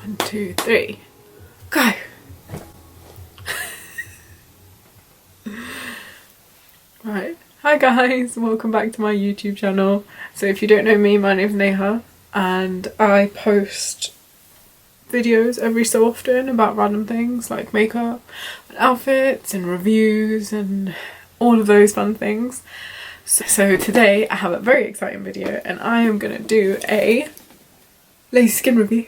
1, 2, 3, go! Right, hi guys, welcome back to my YouTube channel. So if you don't know me, my name's Neha and I post videos every so often about random things like makeup and outfits and reviews and all of those fun things. So today I have a very exciting video and I am going to do a Laziskin review.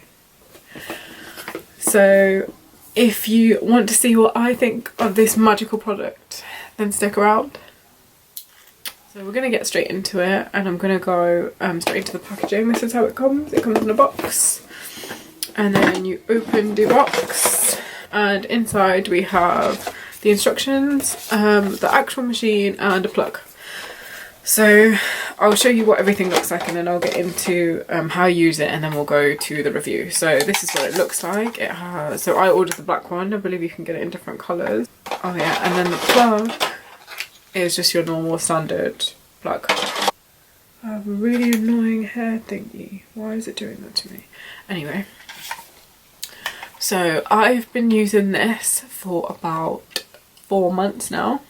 So if you want to see what I think of this magical product, then stick around. So we're going to get straight into it and I'm going to go straight into the packaging. This is how it comes. It comes in a box and then you open the box and inside we have the instructions, the actual machine and a plug. So I'll show you what everything looks like and then I'll get into how I use it and then we'll go to the review. So this is what it looks like. It has, so I ordered the black one. I believe you can get it in different colours. Oh yeah, and then the plug is just your normal standard plug. I have a really annoying hair thingy. Why is it doing that to me? Anyway, so I've been using this for about 4 months now,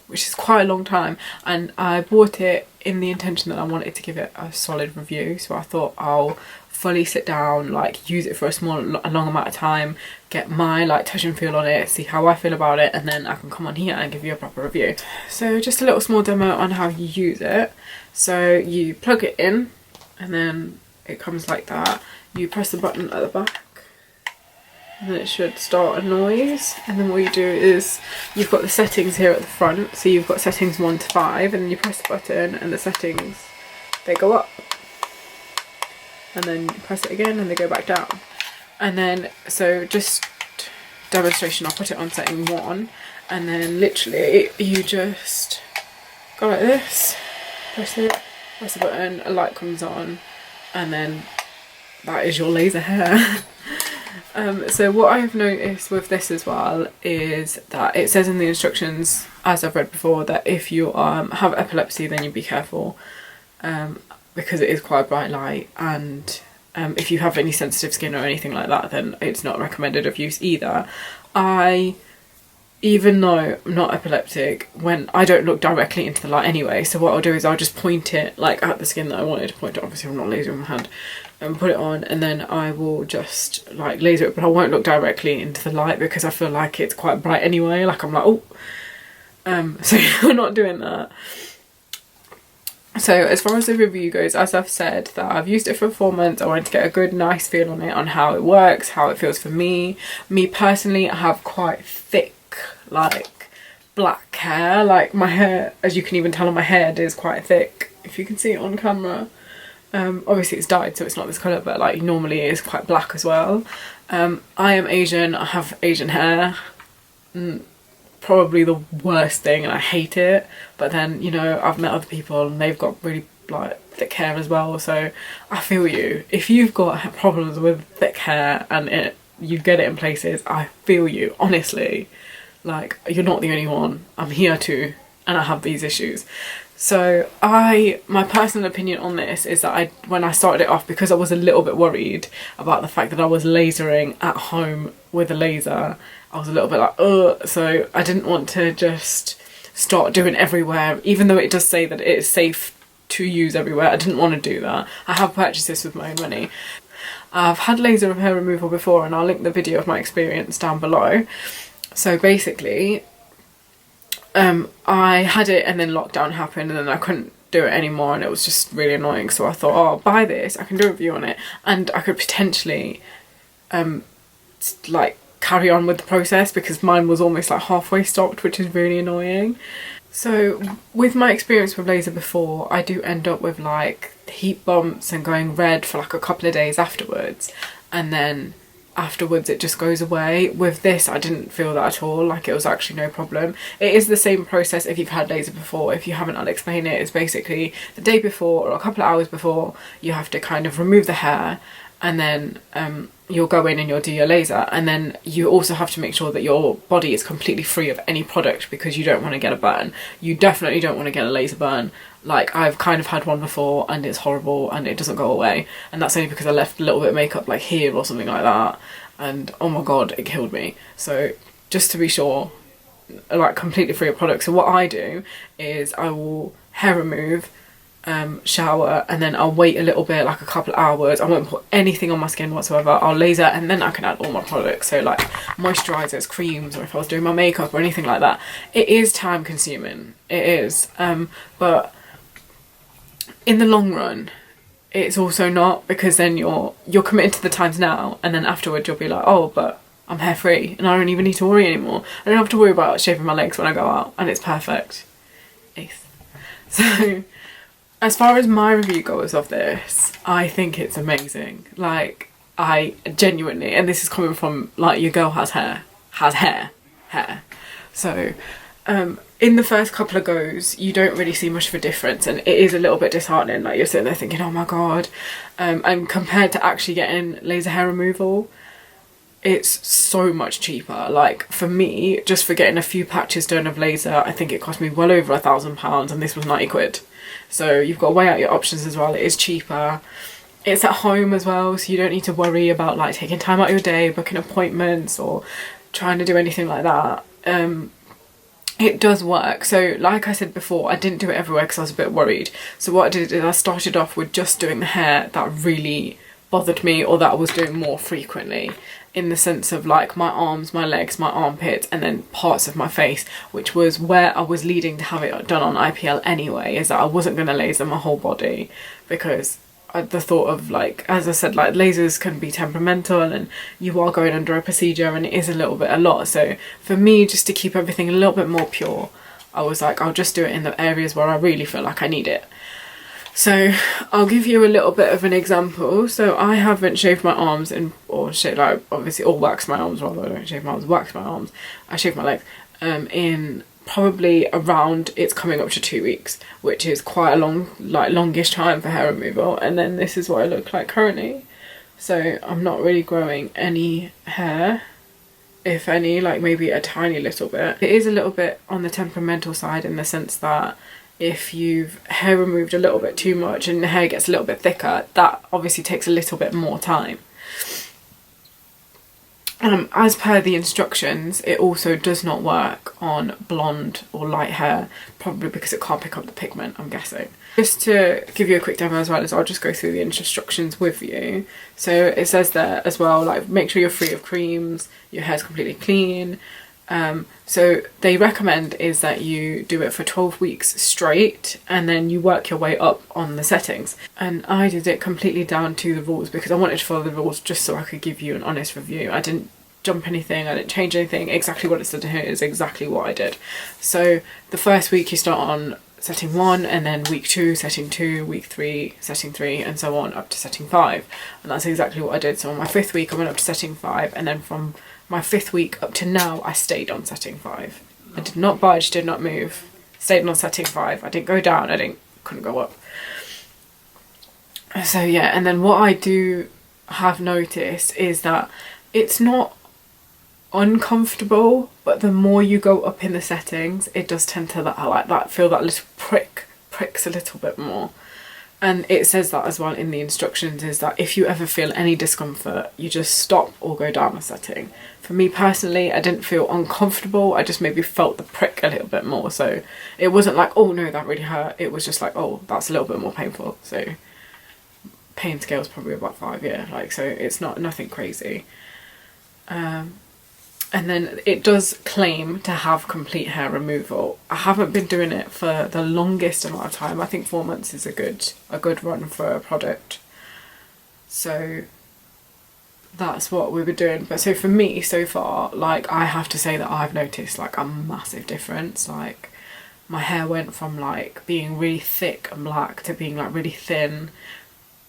which is quite a long time, and I bought it in the intention that I wanted to give it a solid review. So I thought I'll fully sit down, like use it for a long amount of time, get my like touch and feel on it, see how I feel about it, and then I can come on here and give you a proper review. So just a little small demo on how you use it. So you plug it in and then it comes like that. You press the button at the back and then it should start a noise, and then what you do is you've got the settings here at the front. So you've got settings 1 to 5 and then you press the button and the settings, they go up. And then you press it again and they go back down. And then, so just demonstration, I'll put it on setting 1 and then literally you just go like this, press it, press the button, a light comes on, and then that is your laser hair. So what I've noticed with this as well is that it says in the instructions, as I've read before, that if you have epilepsy then you be careful. Because it is quite a bright light, and if you have any sensitive skin or anything like that then it's not recommended of use either. Even though I'm not epileptic, when I don't look directly into the light anyway, so what I'll do is I'll just point it like at the skin that I wanted to point to. Obviously I'm not lasering my hand, and put it on and then I will just like laser it, but I won't look directly into the light because I feel like it's quite bright anyway, like I'm like oh, so we're not doing that. So as far as the review goes, as I've said, that I've used it for 4 months. I wanted to get a good nice feel on it, on how it works, how it feels for me. Me personally, I have quite thick like black hair. Like my hair, as you can even tell on my head, is quite thick, if you can see it on camera. Obviously it's dyed so it's not this colour, but like normally it is quite black as well. I am Asian, I have Asian hair. Probably the worst thing and I hate it, but then you know I've met other people and they've got really like thick hair as well, so I feel you. If you've got problems with thick hair and you get it in places, I feel you, honestly. Like you're not the only one, I'm here too and I have these issues. So my personal opinion on this is that when I started it off, because I was a little bit worried about the fact that I was lasering at home with a laser, I was a little bit like ugh, so I didn't want to just start doing everywhere, even though it does say that it is safe to use everywhere. I didn't want to do that. I have purchased this with my own money. I've had laser hair removal before and I'll link the video of my experience down below. So basically I had it and then lockdown happened and then I couldn't do it anymore and it was just really annoying, so I thought, oh, I'll buy this, I can do a review on it and I could potentially like carry on with the process, because mine was almost like halfway stopped, which is really annoying. So with my experience with laser before, I do end up with like heat bumps and going red for like a couple of days afterwards, and then afterwards it just goes away. With this I didn't feel that at all, like it was actually no problem. It is the same process if you've had laser before. If you haven't, I'll explain it. It's basically the day before or a couple of hours before you have to kind of remove the hair and then you'll go in and you'll do your laser, and then you also have to make sure that your body is completely free of any product because you don't want to get a burn. You definitely don't want to get a laser burn. Like, I've kind of had one before and it's horrible and it doesn't go away, and that's only because I left a little bit of makeup like here or something like that, and oh my god, it killed me. So just to be sure, like, completely free of products. So what I do is I will hair remove, shower, and then I'll wait a little bit, like a couple of hours. I won't put anything on my skin whatsoever. I'll laser, and then I can add all my products, so like moisturizers, creams, or if I was doing my makeup or anything like that. It is time consuming, it is, but in the long run it's also not, because then you're committed to the times now, and then afterwards you'll be like, oh, but I'm hair free and I don't even need to worry anymore. I don't have to worry about shaving my legs when I go out, and it's perfect. Ace. So as far as my review goes of this, I think it's amazing. Like, I genuinely, and this is coming from, like, your girl has hair. So in the first couple of goes you don't really see much of a difference, and it is a little bit disheartening. Like, you're sitting there thinking, oh my god, and compared to actually getting laser hair removal, it's so much cheaper. Like, for me, just for getting a few patches done of laser, I think it cost me well over £1,000, and this was 90 quid. So you've got to weigh out your options as well. It is cheaper. It's at home as well, so you don't need to worry about like taking time out of your day, booking appointments, or trying to do anything like that. It does work. So like I said before, I didn't do it everywhere because I was a bit worried. So what I did is I started off with just doing the hair that really bothered me, or that I was doing more frequently, in the sense of like my arms, my legs, my armpits, and then parts of my face, which was where I was leading to have it done on IPL anyway, is that I wasn't going to laser my whole body, because the thought of, like, as I said, like, lasers can be temperamental, and you are going under a procedure, and it is a lot. So for me, just to keep everything a little bit more pure, I was like, I'll just do it in the areas where I really feel like I need it. So I'll give you a little bit of an example. So I haven't shaved my arms obviously, or waxed my arms, rather. I don't shave my arms, wax my arms. I shave my legs in probably around, it's coming up to 2 weeks, which is quite a longish time for hair removal. And then this is what I look like currently. So I'm not really growing any hair, if any, like maybe a tiny little bit. It is a little bit on the temperamental side, in the sense that if you've hair removed a little bit too much and the hair gets a little bit thicker, that obviously takes a little bit more time. As per the instructions, it also does not work on blonde or light hair, probably because it can't pick up the pigment, I'm guessing. Just to give you a quick demo as well, as I'll just go through the instructions with you. So it says there as well, like, make sure you're free of creams, your hair's completely clean. So they recommend is that you do it for 12 weeks straight, and then you work your way up on the settings. And I did it completely down to the rules, because I wanted to follow the rules just so I could give you an honest review. I didn't jump anything, I didn't change anything. Exactly what it said here is exactly what I did. So the first week you start on setting 1, and then week 2 setting 2, week 3 setting 3, and so on up to setting 5. And that's exactly what I did. So on my 5th week I went up to setting 5, and then from my 5th week up to now I stayed on setting 5. I did not budge, did not move, stayed on setting 5. I didn't go down, couldn't go up. So yeah, and then what I do have noticed is that it's not uncomfortable, but the more you go up in the settings, it does tend to feel that little pricks a little bit more. And it says that as well in the instructions, is that if you ever feel any discomfort, you just stop or go down a setting. For me personally, I didn't feel uncomfortable, I just maybe felt the prick a little bit more. So it wasn't like, oh no, that really hurt. It was just like, oh, that's a little bit more painful. So pain scale is probably about 5, yeah. Like, so it's nothing crazy. And then it does claim to have complete hair removal. I haven't been doing it for the longest amount of time. I think 4 months is a good run for a product. So that's what we were doing. But so for me so far, like, I have to say that I've noticed like a massive difference. Like, my hair went from like being really thick and black to being like really thin.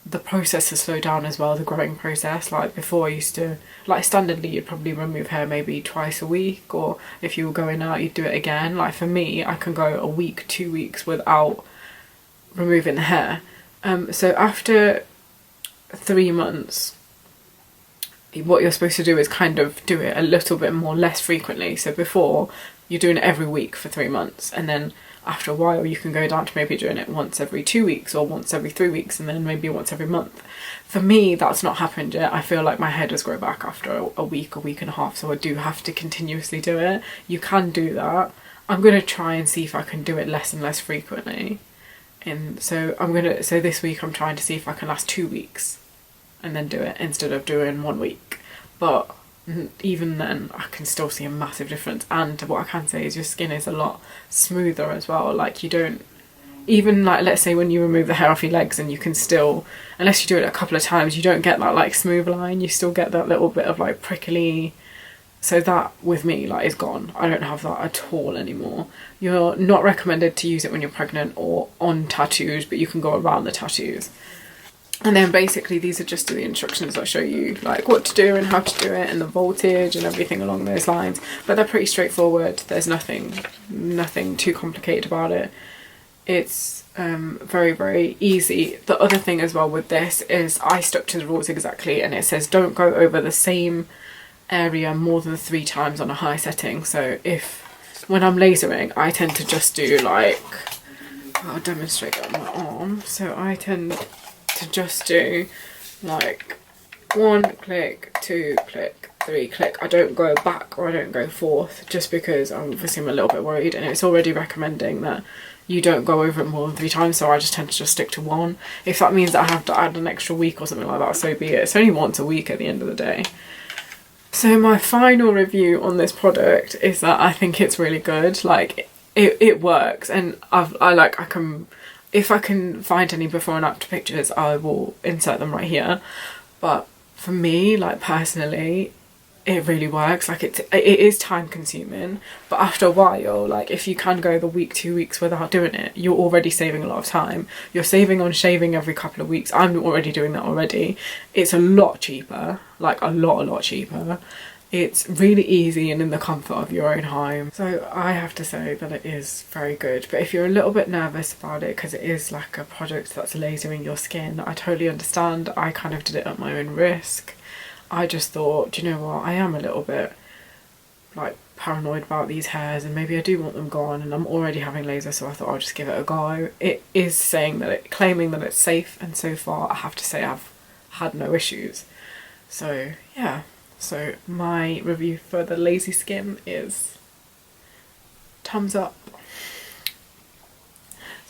The process has slowed down as well, the growing process. Like, before I used to, like, standardly you'd probably remove hair maybe twice a week, or if you were going out you'd do it again. Like, for me, I can go a week, 2 weeks without removing the hair. So after 3 months what you're supposed to do is kind of do it a little bit more less frequently. So before, you're doing it every week for 3 months, and then after a while you can go down to maybe doing it once every 2 weeks or once every 3 weeks, and then maybe once every month. For me, that's not happened yet. I feel like my hair does grow back after a week and a half, so I do have to continuously do it. You can do that. I'm going to try and see if I can do it less and less frequently. And so this week I'm trying to see if I can last 2 weeks and then do it instead of doing 1 week. But even then I can still see a massive difference, and what I can say is your skin is a lot smoother as well. Like, you don't, even like, let's say when you remove the hair off your legs, and you can still, unless you do it a couple of times, you don't get that like smooth line, you still get that little bit of like prickly. So that with me like is gone. I don't have that at all anymore. You're not recommended to use it when you're pregnant or on tattoos, but you can go around the tattoos. And then basically these are just the instructions that show you like what to do and how to do it, and the voltage and everything along those lines. But they're pretty straightforward. There's nothing too complicated about it. It's very, very easy. The other thing as well with this is I stuck to the rules exactly, and it says don't go over the same area more than 3 times on a high setting. So when I'm lasering, I tend to just do like, I'll demonstrate it on my arm. So I tend to just do like 1 click, 2 click, 3 click. I don't go back or I don't go forth, just because I'm a little bit worried, and it's already recommending that you don't go over it more than 3 times, so I just tend to just stick to 1. If that means that I have to add an extra week or something like that, so be it. It's only once a week at the end of the day. So my final review on this product is that I think it's really good. Like, it works, and if I can find any before and after pictures, I will insert them right here. But for me, like personally, it really works. Like, it is time consuming, but after a while, like if you can go the week, 2 weeks without doing it, you're already saving a lot of time. You're saving on shaving every couple of weeks. I'm already doing that already. It's a lot cheaper, like a lot cheaper. It's really easy and in the comfort of your own home. So I have to say that it is very good. But if you're a little bit nervous about it, because it is like a product that's lasering your skin, I totally understand. I kind of did it at my own risk. I just thought, do you know what, I am a little bit like paranoid about these hairs, and maybe I do want them gone, and I'm already having laser, so I thought I'll just give it a go. It is claiming that it's safe, and so far I have to say I've had no issues. So yeah, so my review for the Laziskin is thumbs up.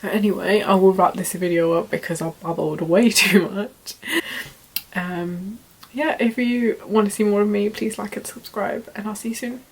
So anyway, I will wrap this video up because I've babbled way too much. Yeah, if you want to see more of me, please like and subscribe, and I'll see you soon.